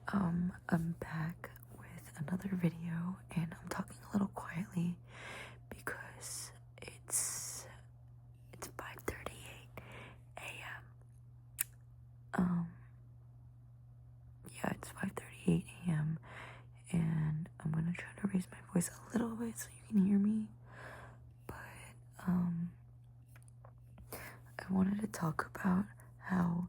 I'm back with another video, and I'm talking a little quietly because it's 5:38 a.m. Yeah, it's 5:38 a.m. and I'm gonna try to raise my voice a little bit so you can hear me. But I wanted to talk about how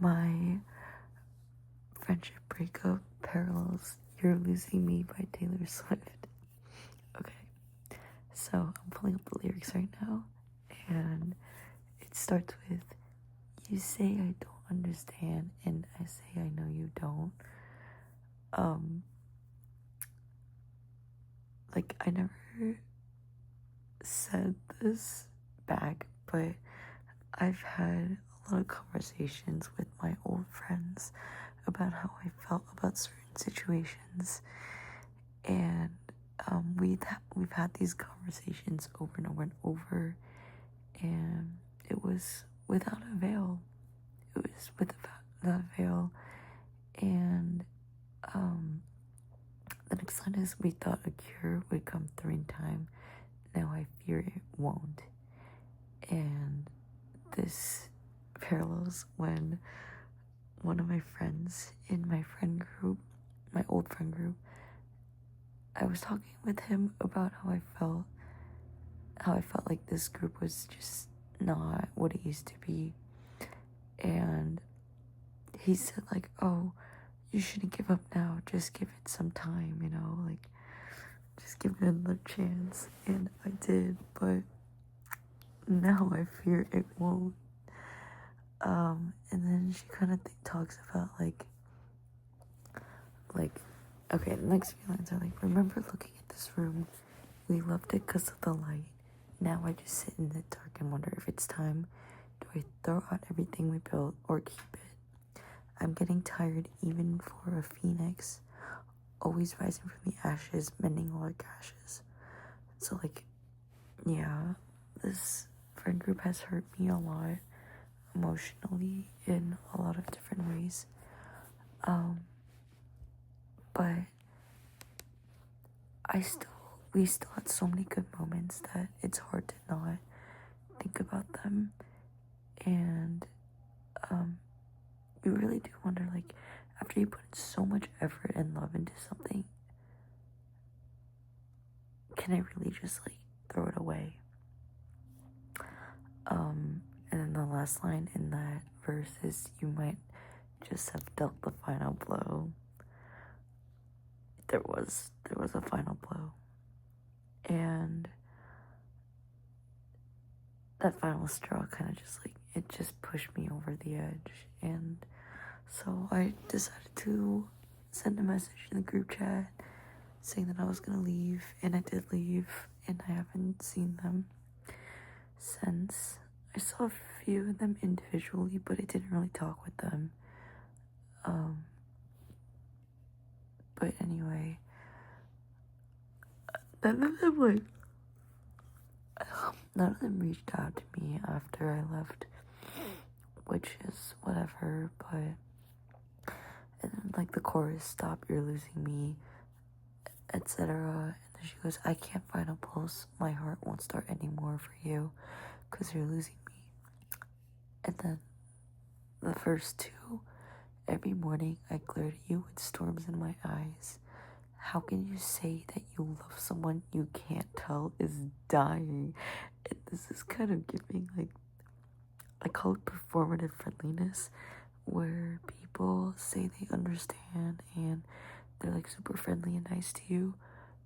my friendship breakup parallels You're Losing Me by Taylor Swift. Okay, so I'm pulling up the lyrics right now, and it starts with, "You say I don't understand, and I say I know you don't." Like, I never said this back, but I've had a lot of conversations with my old friends about how I felt about certain situations, and we've had these conversations over and over and over, and it was without a veil. It was without a veil, and the next line is, "We thought a cure would come through in time. Now I fear it won't." And this parallels when one of my friends in my friend group, my old friend group, I was talking with him about how I felt like this group was just not what it used to be. And he said, like, "Oh, you shouldn't give up now, just give it some time, like, just give it another chance." And I did, but now I fear it won't. And then she kind of talks about like, okay, the next few lines are like, "Remember looking at this room? We loved it because of the light. Now I just sit in the dark and wonder if it's time. Do I throw out everything we built or keep it? I'm getting tired even for a phoenix, always rising from the ashes, mending all our gashes." So, like, yeah, this friend group has hurt me a lot emotionally in a lot of different ways. But we still had so many good moments that it's hard to not think about them. And you really do wonder, like, after you put in so much effort and love into something, can I really just like throw it away? And then the last line in that verse is, "You might just have dealt the final blow." There was a final blow, and that final straw kind of just like, it just pushed me over the edge. And so I decided to send a message in the group chat saying that I was gonna leave, and I did leave, and I haven't seen them since. I saw a few of them individually, but I didn't really talk with them. But anyway, none of them reached out to me after I left, which is whatever. But and then, like, the chorus, "Stop, you're losing me," etc. And then she goes, "I can't find a pulse. My heart won't start anymore for you, 'cause you're losing me." And then the first two, "Every morning I glare at you with storms in my eyes. How can you say that you love someone you can't tell is dying?" And this is kind of giving, like, I call it performative friendliness, where people say they understand and they're like super friendly and nice to you,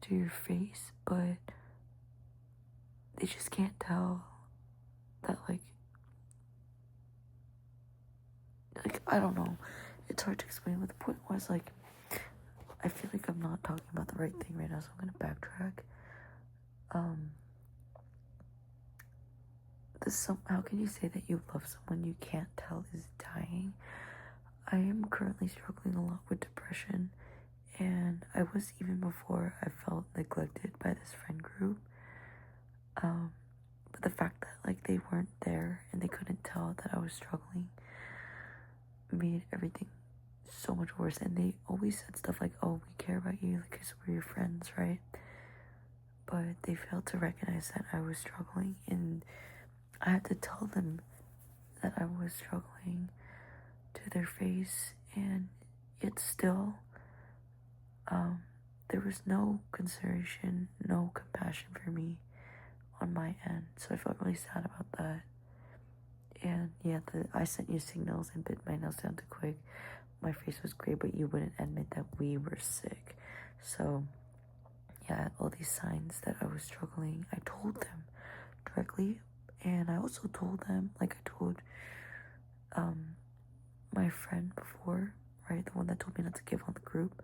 to your face, but they just can't tell that, like, I don't know, it's hard to explain, but the point was, like, I feel like I'm not talking about the right thing right now, so I'm gonna backtrack. How can you say that you love someone you can't tell is dying? I am currently struggling a lot with depression, and I was even before I felt neglected by this friend group. But the fact that, like, they weren't there and they couldn't tell that I was struggling made everything so much worse. And they always said stuff like, oh, we care about you because we're your friends, right? But they failed to recognize that I was struggling, and I had to tell them that I was struggling to their face, and yet still, there was no consideration, no compassion for me on my end. So I felt really sad about that. And yeah, I sent you signals and bit my nails down too quick. My face was gray, but you wouldn't admit that we were sick. So yeah, all these signs that I was struggling, I told them directly. And I also told them, like I told my friend before, right, the one that told me not to give on the group.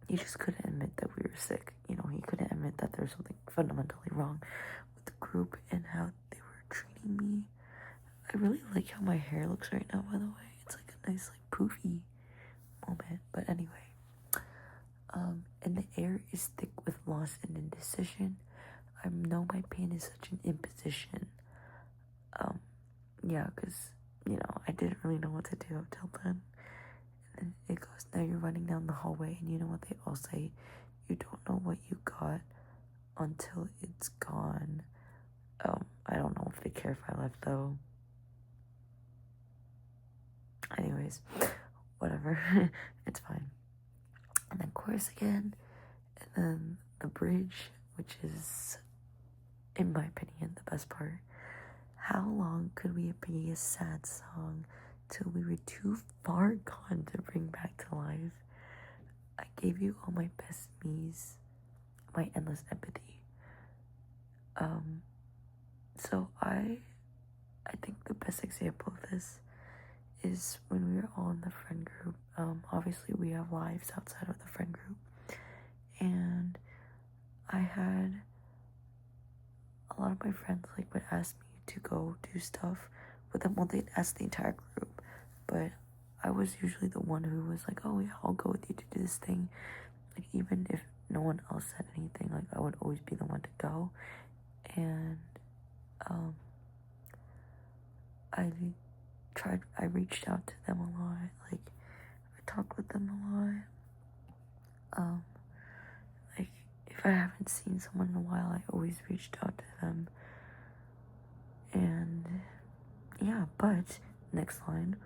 He just couldn't admit that we were sick. You know, he couldn't admit that there was something fundamentally wrong with the group and how they were treating me. I really like how my hair looks right now, by the way. It's like a nice, like, poofy moment. But anyway, and the air is thick with loss and indecision. I know my pain is such an imposition. Yeah, because, you know, I didn't really know what to do up till then. And it goes, now you're running down the hallway, and you know what they all say? You don't know what you got until it's gone. I don't know if they care if I left, though. Anyways, whatever. It's fine. And then chorus again, and then the bridge, which is, in my opinion, the best part. How long could we be a sad song till we were too far gone to bring back to life? I gave you all my best me's, my endless empathy. So I think the best example of this is when we were all in the friend group. Obviously we have lives outside of the friend group, and I had a lot of my friends like would ask me to go do stuff with them. Well, they'd ask the entire group, but I was usually the one who was like, oh yeah, I'll go with you to do this thing. Like, even if no one else said anything, like, I would always be the one to go. And I reached out to them a lot. Like, I talked with them a lot. Like, if I haven't seen someone in a while, I always reached out to them. And yeah, but next line,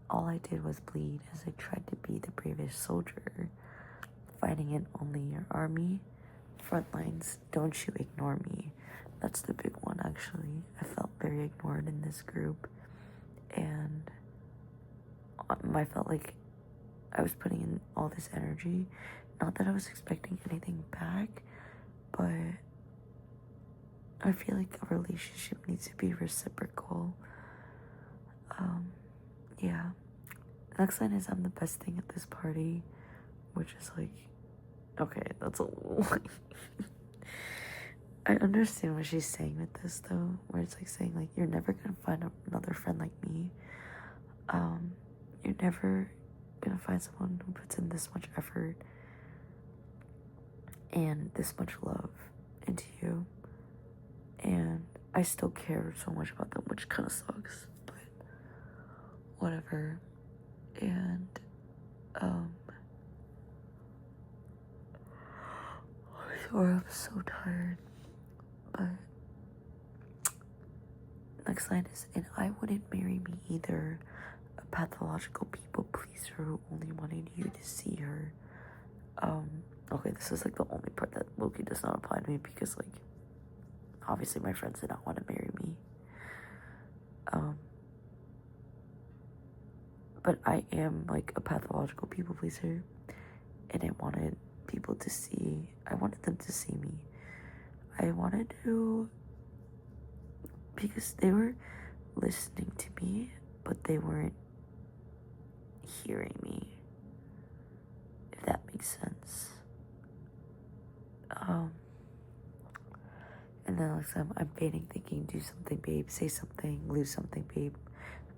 all I did was bleed as I tried to be the bravest soldier, fighting in only your army. Front lines, don't you ignore me. That's the big one, actually. I felt very ignored in this group, and I felt like I was putting in all this energy. Not that I was expecting anything back, but I feel like a relationship needs to be reciprocal. Yeah. Next line is, I'm the best thing at this party, which is like, okay, that's a little I understand what she's saying with this, though, where it's like saying, like, you're never gonna find another friend like me. You're never gonna find someone who puts in this much effort and this much love into you. And I still care so much about them, which kind of sucks, but whatever. And, sorry, I'm so tired. But next line is, and I wouldn't marry me either. A pathological people pleaser who only wanted you to see her. Okay, this is like the only part that Loki does not apply to me, because like, obviously my friends did not want to marry me. But I am like a pathological people pleaser, and I wanted I wanted them to see me. I wanted to, because they were listening to me, but they weren't hearing me, if that makes sense. And then like I'm fading, thinking, do something, babe, say something, lose something, babe,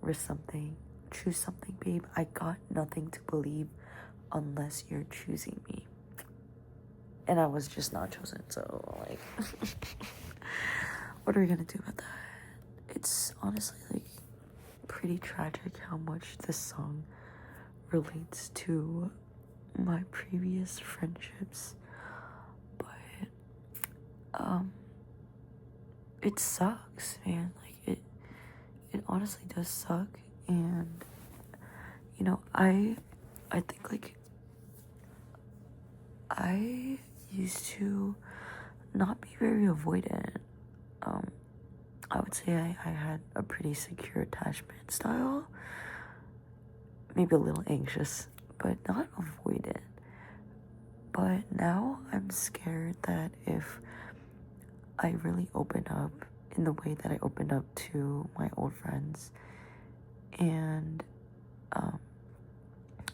risk something, choose something, babe. I got nothing to believe unless you're choosing me. And I was just not chosen, so like what are we gonna do about that? It's honestly like pretty tragic how much this song relates to my previous friendships, but it sucks, man. Like it honestly does suck. And you know, I think like I used to not be very avoidant. I would say I had a pretty secure attachment style, maybe a little anxious, but not avoidant. But now I'm scared that if I really open up in the way that I opened up to my old friends, and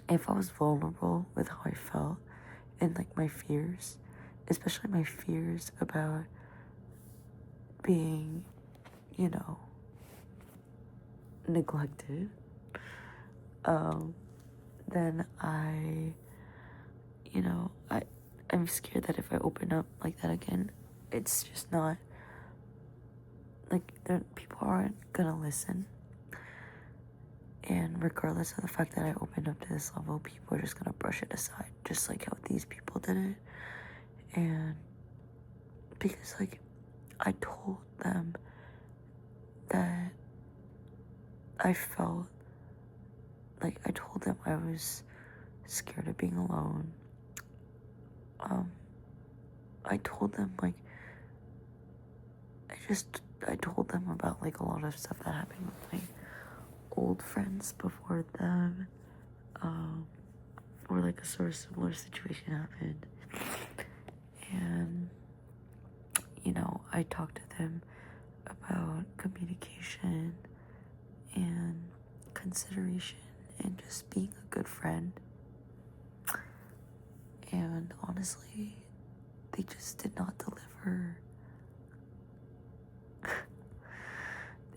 if I was vulnerable with how I felt and like my fears, especially my fears about being, you know, neglected, then I'm scared that if I open up like that again, it's just not like people aren't gonna listen. And regardless of the fact that I opened up to this level, people are just gonna brush it aside, just like how these people did it. And because like I told them that I felt like I told them I was scared of being alone. I told them like I told them about like a lot of stuff that happened with my old friends before them, or like a sort of similar situation happened. And you know, I talked to them about communication and consideration and just being a good friend. And honestly, they just did not deliver.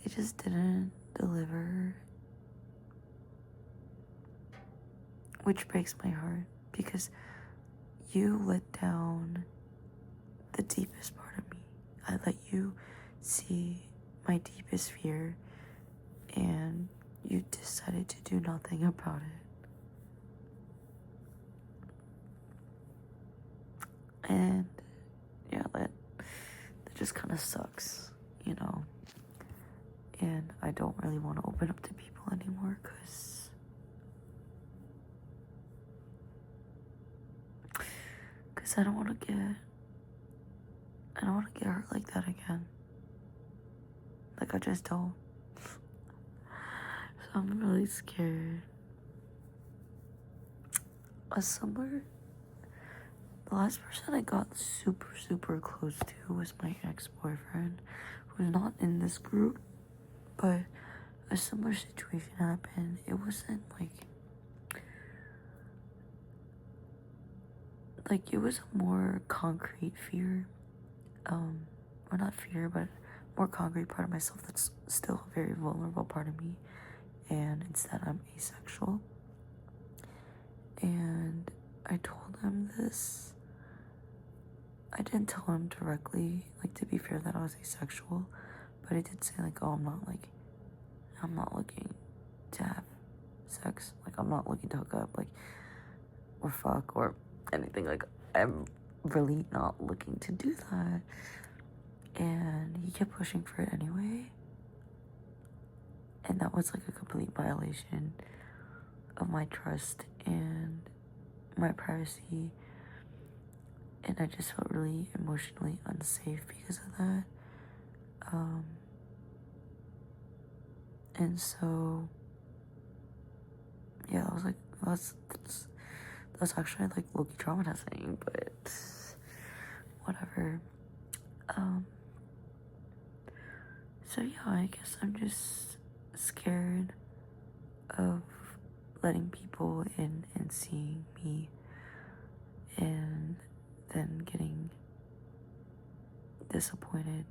They just didn't deliver. Which breaks my heart because you let down the deepest part of me. I let you see my deepest fear, and you decided to do nothing about it. And yeah, that just kind of sucks, you know. And I don't really want to open up to people anymore because I don't want to get hurt like that again. Like I just don't. So I'm really scared. The last person I got super close to was my ex-boyfriend, who's not in this group, but a similar situation happened. It wasn't like it was a more concrete fear, or not fear, but more concrete part of myself that's still a very vulnerable part of me, and it's that I'm asexual. And I told him this. I didn't tell him directly, like, to be fair, that I was asexual, but I did say like, oh, I'm not looking to have sex, like I'm not looking to hook up, like, or fuck or anything. Like, I'm really not looking to do that. And he kept pushing for it anyway, and that was like a complete violation of my trust and my privacy, and I just felt really emotionally unsafe because of that. And so yeah, that's actually like low-key traumatizing, but whatever. So yeah, I guess I'm just scared of letting people in and seeing me and then getting disappointed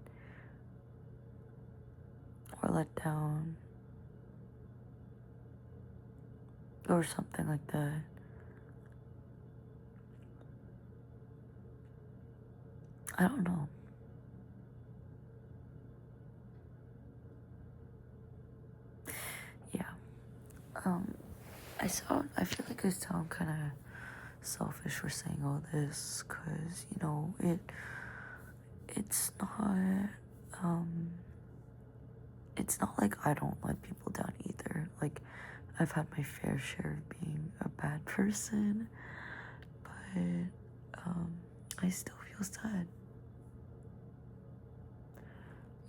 or let down or something like that. I don't know. Yeah. I feel like I sound kind of selfish for saying all this, cause you know it's not um it's not like I don't let people down either. Like, I've had my fair share of being a bad person, but I still feel sad,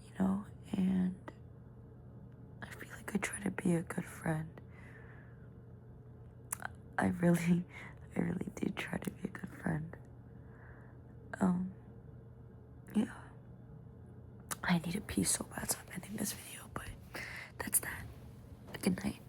you know, and I feel like I try to be a good friend. I really, I really do try to be a good friend. Yeah. I need a pee so bad, so I'm ending this video, but that's that. Good night.